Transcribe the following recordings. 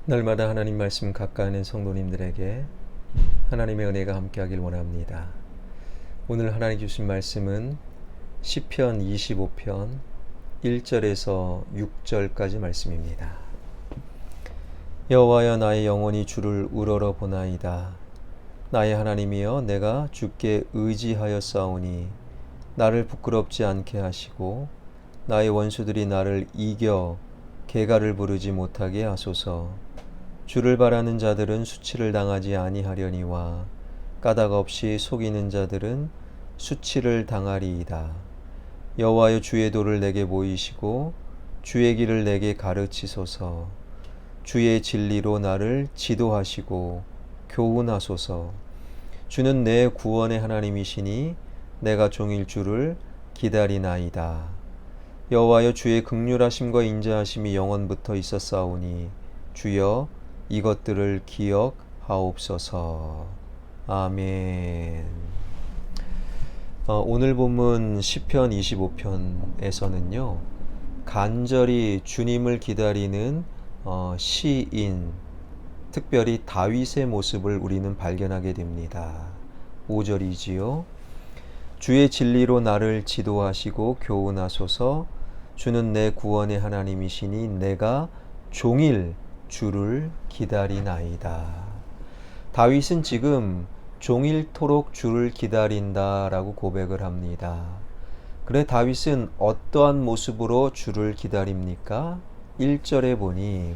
날마다 하나님 말씀 가까이는 성도님들에게 하나님의 은혜가 함께하길 원합니다. 오늘 하나님 주신 말씀은 시편 25편 1절에서 6절까지 말씀입니다. 여호와여, 나의 영혼이 주를 우러러 보나이다. 나의 하나님이여, 내가 주께 의지하였사오니 나를 부끄럽지 않게 하시고 나의 원수들이 나를 이겨 개가를 부르지 못하게 하소서. 주를 바라는 자들은 수치를 당하지 아니하려니와 까닭 없이 속이는 자들은 수치를 당하리이다. 여호와여, 주의 도를 내게 보이시고 주의 길을 내게 가르치소서. 주의 진리로 나를 지도하시고 교훈하소서. 주는 내 구원의 하나님이시니 내가 종일 주를 기다리나이다. 여호와여, 주의 긍휼하심과 인자하심이 영원부터 있었사오니 주여 이것들을 기억하옵소서. 아멘. 오늘 본문 시편 25편에서는요, 간절히 주님을 기다리는 시인, 특별히 다윗의 모습을 우리는 발견하게 됩니다. 5절이지요. 주의 진리로 나를 지도하시고 교훈하소서. 주는 내 구원의 하나님이시니 내가 종일 주를 기다리나이다. 다윗은 지금 종일토록 주를 기다린다라고 고백을 합니다. 그래, 다윗은 어떠한 모습으로 주를 기다립니까? 1절에 보니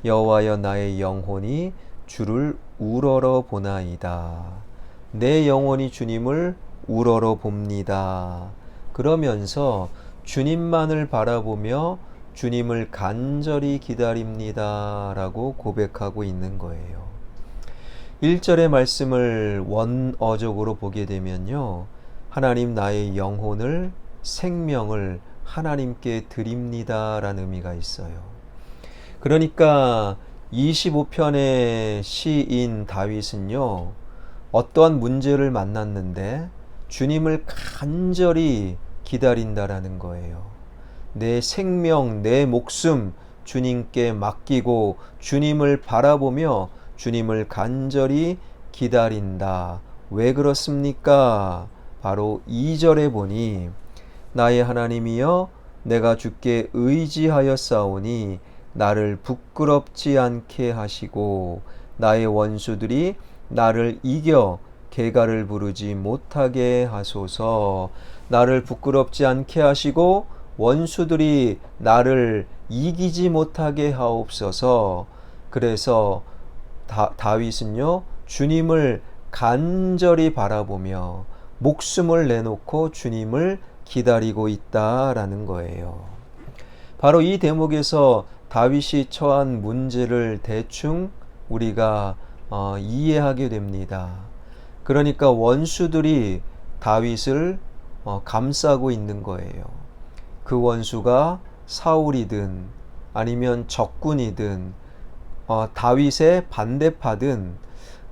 여호와여, 나의 영혼이 주를 우러러 보나이다. 내 영혼이 주님을 우러러 봅니다. 그러면서 주님만을 바라보며 주님을 간절히 기다립니다 라고 고백하고 있는 거예요. 1절의 말씀을 원어적으로 보게 되면요, 하나님, 나의 영혼을, 생명을 하나님께 드립니다 라는 의미가 있어요. 그러니까 25편의 시인 다윗은요, 어떠한 문제를 만났는데 주님을 간절히 기다린다라는 거예요. 내 생명, 내 목숨 주님께 맡기고 주님을 바라보며 주님을 간절히 기다린다. 왜 그렇습니까? 바로 2절에 보니 나의 하나님이여, 내가 주께 의지하였사오니 나를 부끄럽지 않게 하시고 나의 원수들이 나를 이겨 개가를 부르지 못하게 하소서. 나를 부끄럽지 않게 하시고 원수들이 나를 이기지 못하게 하옵소서. 그래서 다윗은요, 주님을 간절히 바라보며 목숨을 내놓고 주님을 기다리고 있다라는 거예요. 바로 이 대목에서 다윗이 처한 문제를 대충 우리가 이해하게 됩니다. 그러니까 원수들이 다윗을 감싸고 있는 거예요. 그 원수가 사울이든 아니면 적군이든 다윗의 반대파든,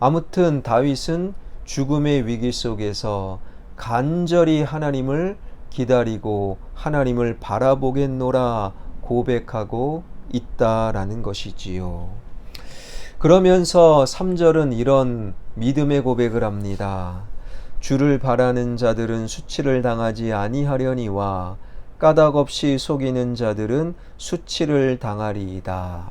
아무튼 다윗은 죽음의 위기 속에서 간절히 하나님을 기다리고 하나님을 바라보겠노라 고백하고 있다라는 것이지요. 그러면서 3절은 이런 믿음의 고백을 합니다. 주를 바라는 자들은 수치를 당하지 아니하려니와 까닭 없이 속이는 자들은 수치를 당하리이다.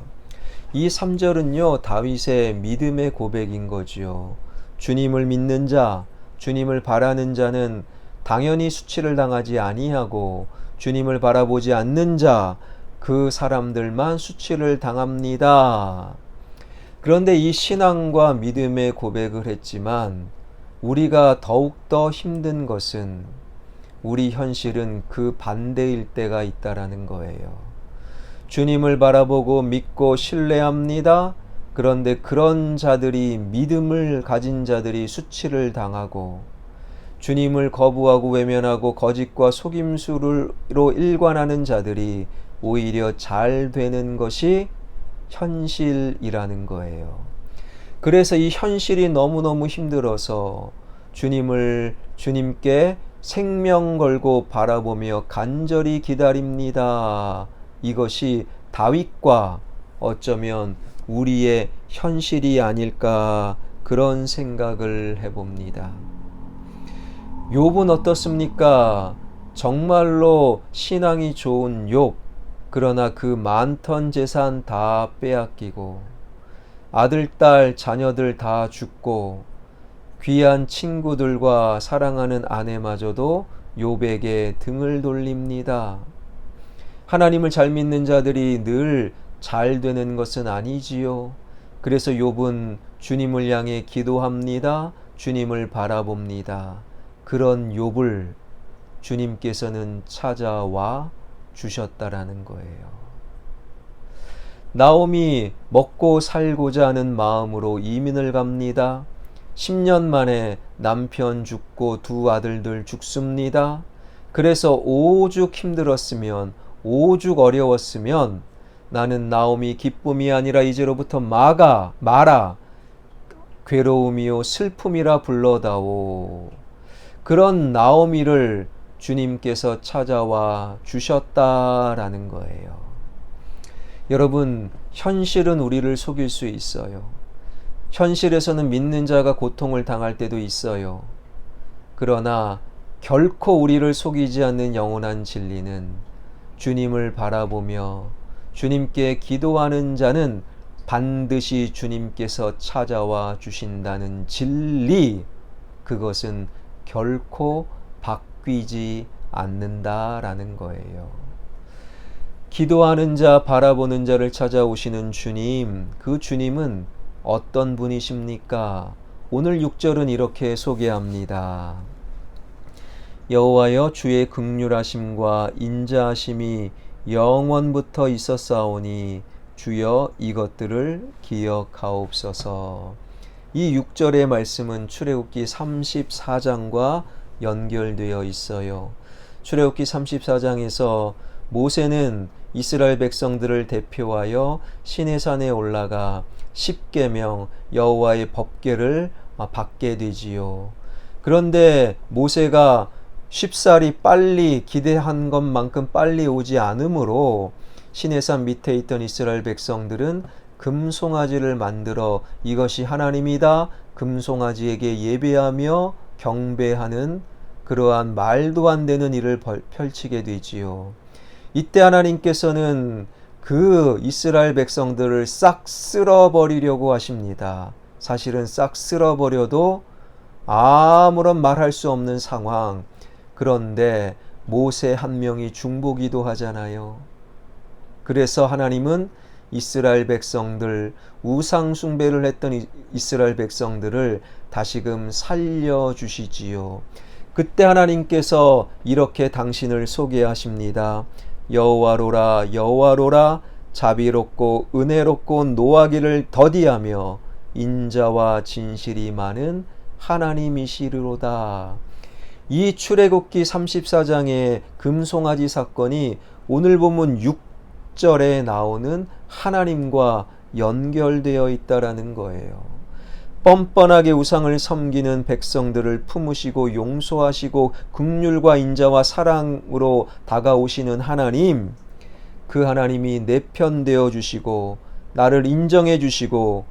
이 3절은요, 다윗의 믿음의 고백인 거지요. 주님을 믿는 자, 주님을 바라는 자는 당연히 수치를 당하지 아니하고 주님을 바라보지 않는 자, 그 사람들만 수치를 당합니다. 그런데 이 신앙과 믿음의 고백을 했지만 우리가 더욱더 힘든 것은, 우리 현실은 그 반대일 때가 있다라는 거예요. 주님을 바라보고 믿고 신뢰합니다. 그런데 그런 자들이, 믿음을 가진 자들이 수치를 당하고, 주님을 거부하고 외면하고 거짓과 속임수로 일관하는 자들이 오히려 잘 되는 것이 현실이라는 거예요. 그래서 이 현실이 너무너무 힘들어서 주님께 생명 걸고 바라보며 간절히 기다립니다. 이것이 다윗과 어쩌면 우리의 현실이 아닐까 그런 생각을 해봅니다. 욥은 어떻습니까? 정말로 신앙이 좋은 욥, 그러나 그 많던 재산 다 빼앗기고 아들, 딸, 자녀들 다 죽고 귀한 친구들과 사랑하는 아내마저도 욥에게 등을 돌립니다. 하나님을 잘 믿는 자들이 늘 잘 되는 것은 아니지요. 그래서 욥은 주님을 향해 기도합니다. 주님을 바라봅니다. 그런 욥을 주님께서는 찾아와 주셨다라는 거예요. 나옴이 먹고 살고자 하는 마음으로 이민을 갑니다. 10년 만에 남편 죽고 두 아들들 죽습니다. 그래서 오죽 힘들었으면, 오죽 어려웠으면 나는 나옴이 기쁨이 아니라 이제로부터 마라 괴로움이요 슬픔이라 불러다오. 그런 나오미를 주님께서 찾아와 주셨다라는 거예요. 여러분, 현실은 우리를 속일 수 있어요. 현실에서는 믿는 자가 고통을 당할 때도 있어요. 그러나 결코 우리를 속이지 않는 영원한 진리는 주님을 바라보며 주님께 기도하는 자는 반드시 주님께서 찾아와 주신다는 진리, 그것은 결코 바뀌지 않는다라는 거예요. 기도하는 자, 바라보는 자를 찾아오시는 주님, 그 주님은 어떤 분이십니까? 오늘 6절은 이렇게 소개합니다. 여호와여, 주의 긍휼하심과 인자하심이 영원부터 있었사오니 주여 이것들을 기억하옵소서. 이 6절의 말씀은 출애굽기 34장과 연결되어 있어요. 출애굽기 34장에서 모세는 이스라엘 백성들을 대표하여 시내산에 올라가 십계명 여호와의 법궤를 받게 되지요. 그런데 모세가 쉽사리 빨리 기대한 것만큼 빨리 오지 않으므로 시내산 밑에 있던 이스라엘 백성들은 금송아지를 만들어 이것이 하나님이다, 금송아지에게 예배하며 경배하는 그러한 말도 안 되는 일을 펼치게 되지요. 이때 하나님께서는 그 이스라엘 백성들을 싹 쓸어버리려고 하십니다. 사실은 싹 쓸어버려도 아무런 말할 수 없는 상황. 그런데 모세 한 명이 중보기도 하잖아요. 그래서 하나님은 이스라엘 백성들, 우상 숭배를 했던 이스라엘 백성들을 다시금 살려주시지요. 그때 하나님께서 이렇게 당신을 소개하십니다. 여호와로라, 여호와로라, 자비롭고 은혜롭고 노하기를 더디하며 인자와 진실이 많은 하나님이시로다. 이 출애굽기 34장의 금송아지 사건이 오늘 본문 6절에 나오는 하나님과 연결되어 있다라는 거예요. 뻔뻔하게 우상을 섬기는 백성들을 품으시고 용서하시고 긍휼과 인자와 사랑으로 다가오시는 하나님, 그 하나님이 내 편 되어 주시고 나를 인정해 주시고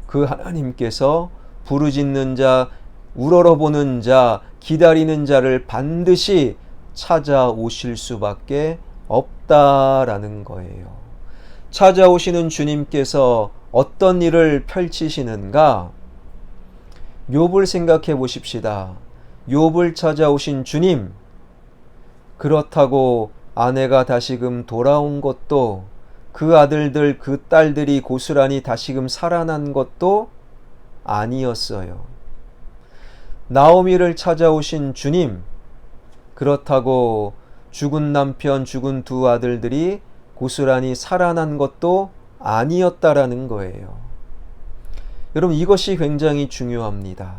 그 하나님께서 부르짖는 자, 우러러보는 자, 기다리는 자를 반드시 찾아오실 수밖에 없다라는 거예요. 찾아오시는 주님께서 어떤 일을 펼치시는가? 욥을 생각해 보십시다. 욥을 찾아오신 주님, 그렇다고 아내가 다시금 돌아온 것도, 그 아들들, 그 딸들이 고스란히 다시금 살아난 것도 아니었어요. 나오미를 찾아오신 주님, 그렇다고 죽은 남편, 죽은 두 아들들이 고스란히 살아난 것도 아니었다라는 거예요. 여러분, 이것이 굉장히 중요합니다.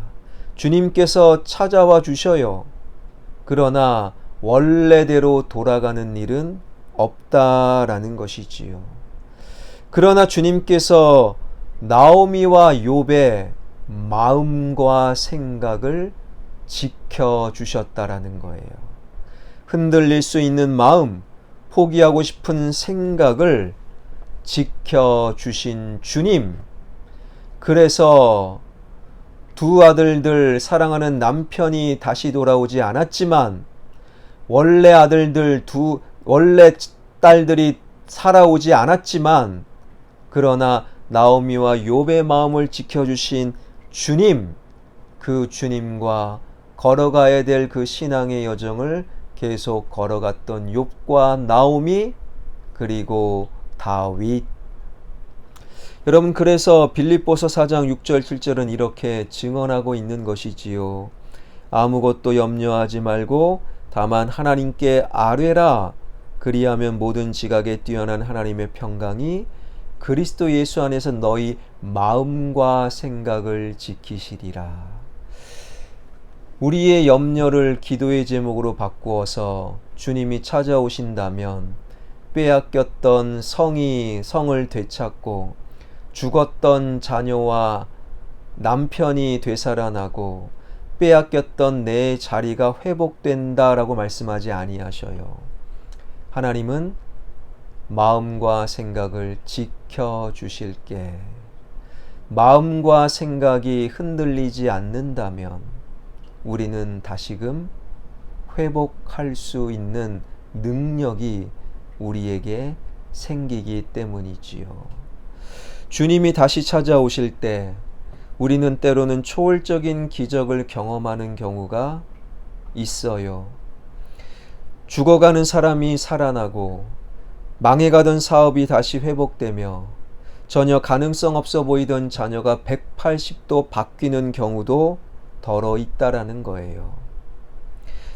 주님께서 찾아와 주셔요. 그러나 원래대로 돌아가는 일은 없다라는 것이지요. 그러나 주님께서 나오미와 욥의 마음과 생각을 지켜주셨다라는 거예요. 흔들릴 수 있는 마음, 포기하고 싶은 생각을 지켜주신 주님. 그래서 두 아들들 사랑하는 남편이 다시 돌아오지 않았지만 원래 딸들이 살아오지 않았지만 그러나 나오미와 욥의 마음을 지켜주신 주님, 그 주님과 걸어가야 될 그 신앙의 여정을 계속 걸어갔던 욥과 나오미 그리고 다윗. 여러분, 그래서 빌립보서 4장 6절 7절은 이렇게 증언하고 있는 것이지요. 아무것도 염려하지 말고 다만 하나님께 아뢰라. 그리하면 모든 지각에 뛰어난 하나님의 평강이 그리스도 예수 안에서 너희 마음과 생각을 지키시리라. 우리의 염려를 기도의 제목으로 바꾸어서 주님이 찾아오신다면 빼앗겼던 성을 되찾고 죽었던 자녀와 남편이 되살아나고 빼앗겼던 내 자리가 회복된다라고 말씀하지 아니하셔요. 하나님은 마음과 생각을 지켜주실게. 마음과 생각이 흔들리지 않는다면 우리는 다시금 회복할 수 있는 능력이 우리에게 생기기 때문이지요. 주님이 다시 찾아오실 때 우리는 때로는 초월적인 기적을 경험하는 경우가 있어요. 죽어가는 사람이 살아나고 망해가던 사업이 다시 회복되며 전혀 가능성 없어 보이던 자녀가 180도 바뀌는 경우도 덜어 있다라는 거예요.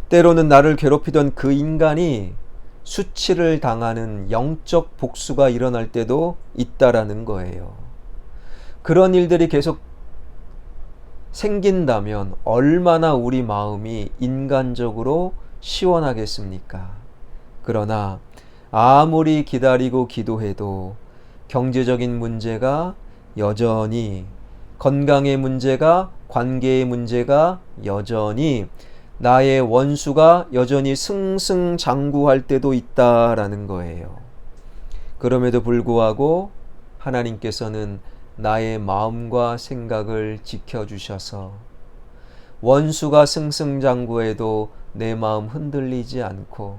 때로는 나를 괴롭히던 그 인간이 수치를 당하는 영적 복수가 일어날 때도 있다라는 거예요. 그런 일들이 계속 생긴다면 얼마나 우리 마음이 인간적으로 시원하겠습니까? 그러나 아무리 기다리고 기도해도 경제적인 문제가 여전히, 건강의 문제가, 관계의 문제가 여전히, 나의 원수가 여전히 승승장구할 때도 있다라는 거예요. 그럼에도 불구하고 하나님께서는 나의 마음과 생각을 지켜주셔서 원수가 승승장구해도 내 마음 흔들리지 않고,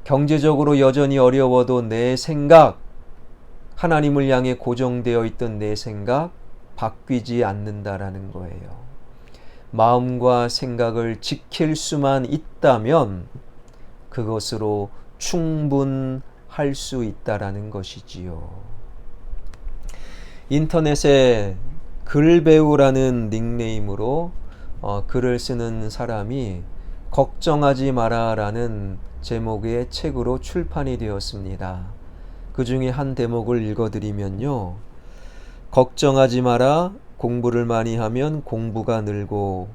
경제적으로 여전히 어려워도 내 생각, 하나님을 향해 고정되어 있던 내 생각 바뀌지 않는다라는 거예요. 마음과 생각을 지킬 수만 있다면 그것으로 충분할 수 있다라는 것이지요. 인터넷에 글배우라는 닉네임으로 글을 쓰는 사람이 걱정하지 마라 라는 제목의 책으로 출판이 되었습니다. 그 중에 한 대목을 읽어드리면요. 걱정하지 마라. 공부를 많이 하면 공부가 늘고,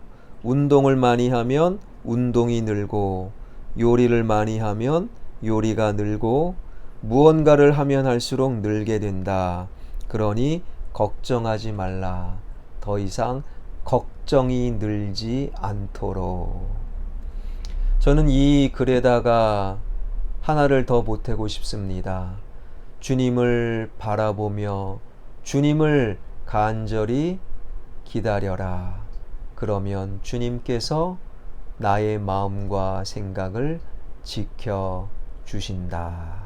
운동을 많이 하면 운동이 늘고, 요리를 많이 하면 요리가 늘고, 무언가를 하면 할수록 늘게 된다. 그러니 걱정하지 말라. 더 이상 걱정이 늘지 않도록. 저는 이 글에다가 하나를 더 보태고 싶습니다. 주님을 바라보며 주님을 간절히 기다려라. 그러면 주님께서 나의 마음과 생각을 지켜주신다.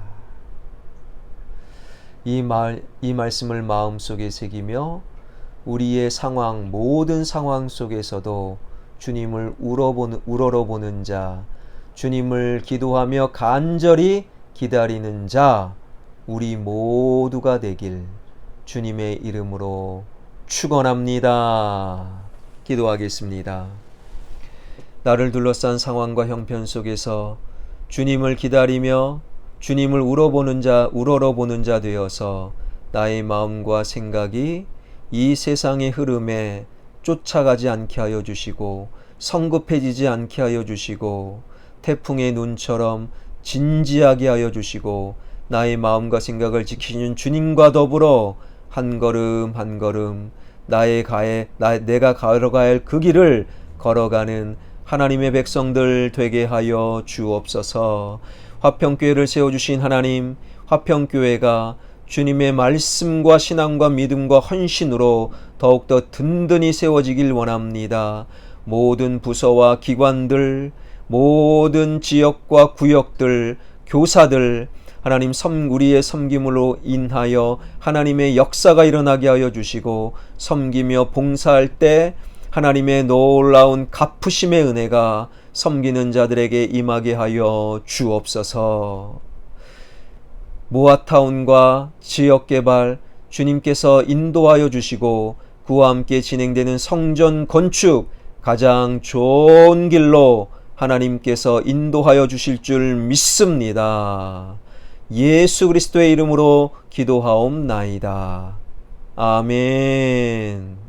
이 말씀을 마음속에 새기며 우리의 상황, 모든 상황 속에서도 주님을 우러러보는 자, 주님을 기도하며 간절히 기다리는 자, 우리 모두가 되길 주님의 이름으로 축원합니다. 기도하겠습니다. 나를 둘러싼 상황과 형편 속에서 주님을 기다리며 주님을 우러러보는 자 되어서 나의 마음과 생각이 이 세상의 흐름에 쫓아가지 않게 하여 주시고, 성급해지지 않게 하여 주시고, 태풍의 눈처럼 진지하게 하여 주시고, 나의 마음과 생각을 지키시는 주님과 더불어 한 걸음 한 걸음 내가 걸어가야 할 그 길을 걸어가는 하나님의 백성들 되게 하여 주옵소서. 화평교회를 세워주신 하나님, 화평교회가 주님의 말씀과 신앙과 믿음과 헌신으로 더욱더 든든히 세워지길 원합니다. 모든 부서와 기관들, 모든 지역과 구역들, 교사들, 하나님 우리의 섬김으로 인하여 하나님의 역사가 일어나게 하여 주시고, 섬기며 봉사할 때 하나님의 놀라운 갚으심의 은혜가 섬기는 자들에게 임하게 하여 주옵소서. 모아타운과 지역개발 주님께서 인도하여 주시고, 그와 함께 진행되는 성전 건축 가장 좋은 길로 하나님께서 인도하여 주실 줄 믿습니다. 예수 그리스도의 이름으로 기도하옵나이다. 아멘.